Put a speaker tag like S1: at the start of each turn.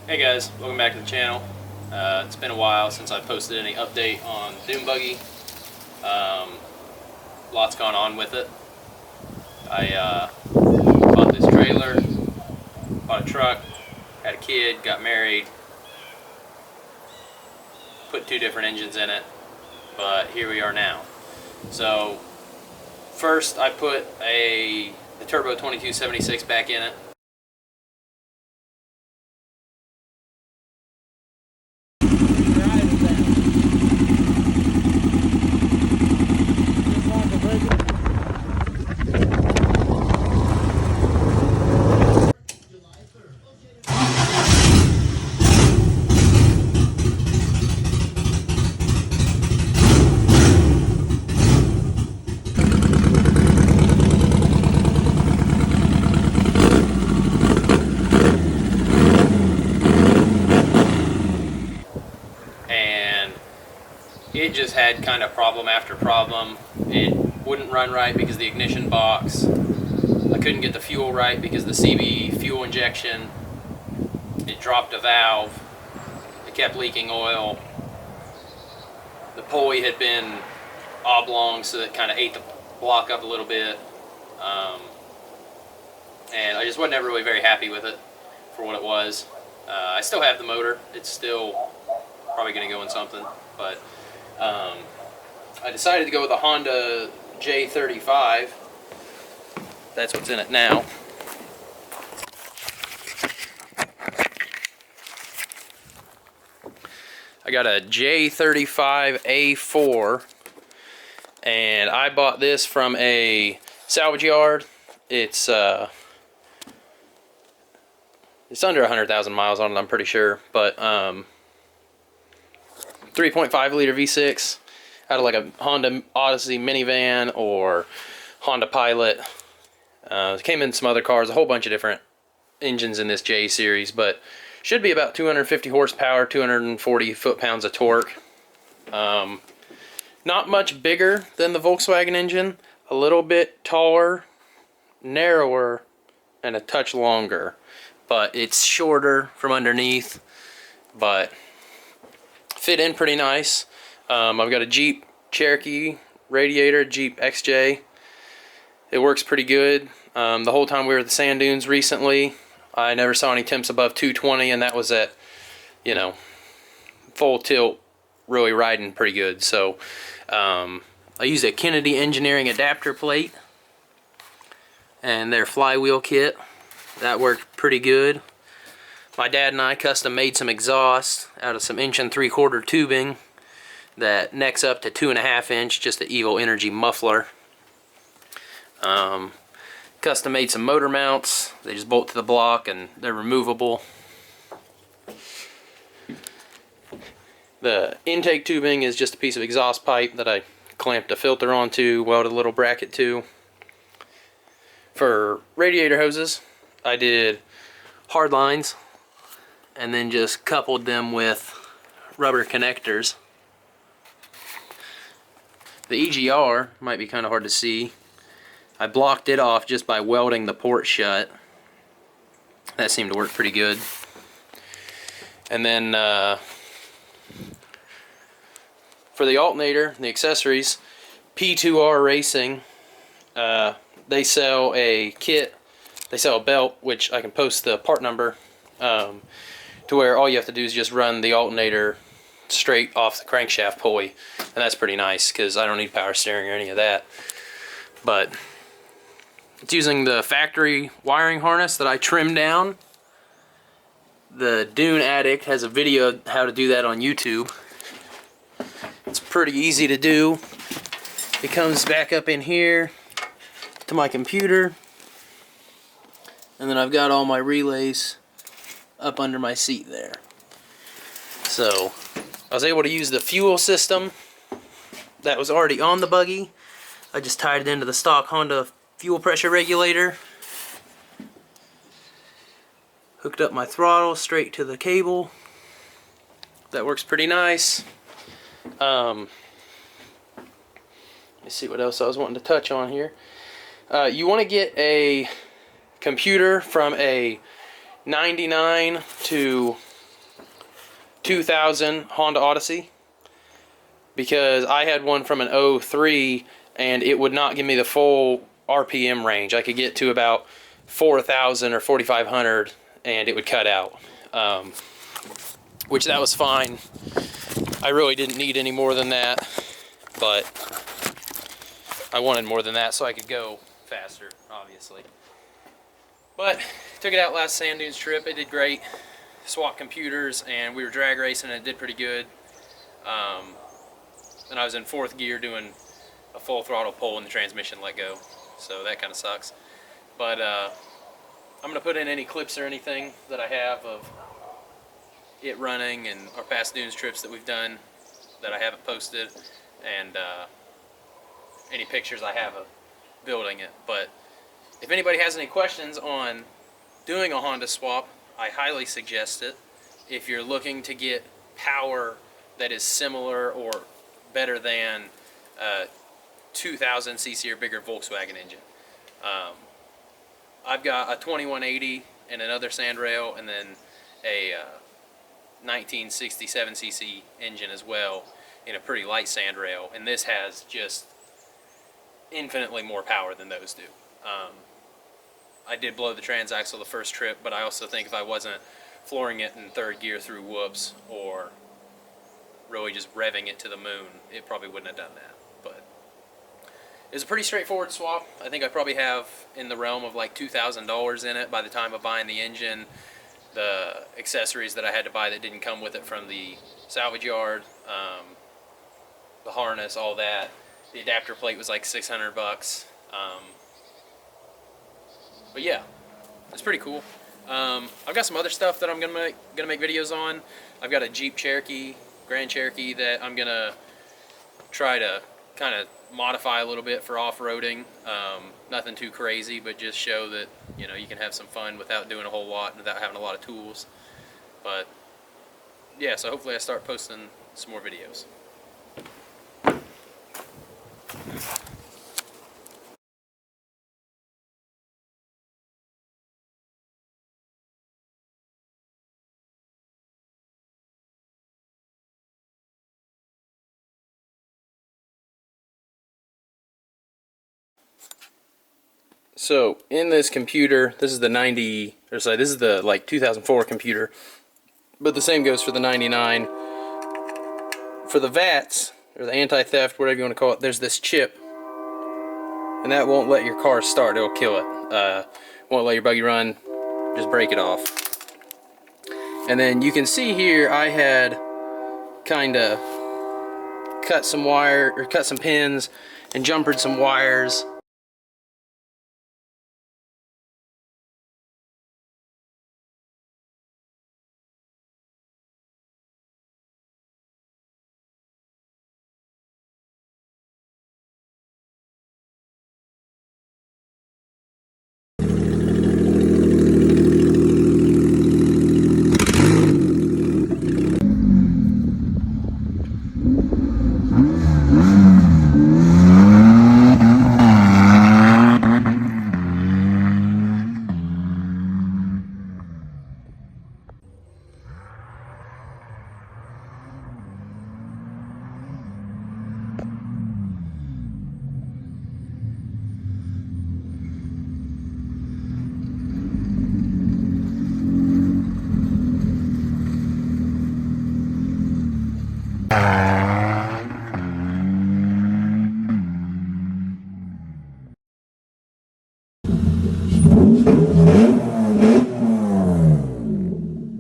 S1: Hey guys, welcome back to the channel. It's been a while since I posted any update on Dune Buggy. Lots gone on with it. I bought this trailer, bought a truck, had a kid, got married, put 2 different engines in it, but here we are now. So first I put the Turbo 2276 back in it. And it just had kind of problem after problem. It wouldn't run right because of the ignition box. I couldn't get the fuel right because of the CB fuel injection. It dropped a valve. It kept leaking oil. The pulley had been oblong, so it kind of ate the block up a little bit. And I just wasn't ever really very happy with it for what it was. I still have the motor. It's still probably going to go in something, but I decided to go with a Honda J35. That's what's in it now. I got a J35 A4, and I bought this from a salvage yard. It's under 100,000 miles on it, I'm pretty sure, but 3.5 liter V6 out of like a Honda Odyssey minivan or Honda Pilot. It came in some other cars, a whole bunch of different engines in this J series, but should be about 250 horsepower, 240 foot-pounds of torque. Not much bigger than the Volkswagen engine, a little bit taller, narrower, and a touch longer. But it's shorter from underneath, but fit in pretty nice. I've got a Jeep Cherokee radiator, Jeep XJ. It works pretty good. The whole time we were at the sand dunes recently, I never saw any temps above 220, and that was at, you know, full tilt, really riding pretty good. So I used a Kennedy Engineering adapter plate and their flywheel kit. That worked pretty good. My dad and I custom made some exhaust out of some 1 3/4 tubing that necks up to 2.5 inch, just an Evil Energy muffler. Custom made some motor mounts. They just bolt to the block and they're removable. The intake tubing is just a piece of exhaust pipe that I clamped a filter onto, welded a little bracket to. For radiator hoses, I did hard lines and then just coupled them with rubber connectors. The EGR might be kind of hard to see. I blocked it off just by welding the port shut. That seemed to work pretty good. And then for the alternator, the accessories, P2R Racing, they sell a kit. They sell a belt, which I can post the part number, to where all you have to do is just run the alternator straight off the crankshaft pulley, and that's pretty nice because I don't need power steering or any of that. But it's using the factory wiring harness that I trimmed down. The Dune Addict has a video of how to do that on YouTube. It's pretty easy to do. It comes back up in here to my computer, and then I've got all my relays up under my seat there. So I was able to use the fuel system that was already on the buggy. I just tied it into the stock Honda fuel pressure regulator. Hooked up my throttle straight to the cable. That works pretty nice. Let me see what else I was wanting to touch on here. You want to get a computer from a 99 to 2000 Honda Odyssey, because I had one from an '03 and it would not give me the full RPM range. I could get to about 4,000 or 4,500 and it would cut out, which that was fine. I really didn't need any more than that, but I wanted more than that so I could go faster, obviously. But took it out last sand dunes trip. It did great. Swapped computers and we were drag racing and it did pretty good. And I was in 4th gear doing a full throttle pull and the transmission let go, so that kind of sucks. But I'm gonna put in any clips or anything that I have of it running and our past dunes trips that we've done that I haven't posted, and any pictures I have of building it. But if anybody has any questions on doing a Honda swap, I highly suggest it. If you're looking to get power that is similar or better than 2000 cc or bigger Volkswagen engine. I've got a 2180 and another sandrail, and then a 1967 cc engine as well in a pretty light sandrail, and this has just infinitely more power than those do. I did blow the transaxle the first trip, but I also think if I wasn't flooring it in 3rd gear through whoops or really just revving it to the moon, it probably wouldn't have done that. But it's a pretty straightforward swap. I think I probably have in the realm of like $2,000 in it by the time of buying the engine, the accessories that I had to buy that didn't come with it from the salvage yard, the harness, all that. The adapter plate was like $600. But yeah, it's pretty cool. I've got some other stuff that I'm gonna make videos on. I've got a Jeep Cherokee, Grand Cherokee, that I'm gonna try to kind of modify a little bit for off-roading. Nothing too crazy, but just show that, you know, you can have some fun without doing a whole lot and without having a lot of tools. But yeah, so hopefully I start posting some more videos. So in this computer, this is the this is the like 2004 computer, but the same goes for the 99. For the VATS, or the anti-theft, whatever you want to call it, there's this chip, and that won't let your car start. It'll kill it. Won't let your buggy run. Just break it off. And then you can see here, I had kind of cut some wire, or cut some pins, and jumpered some wires.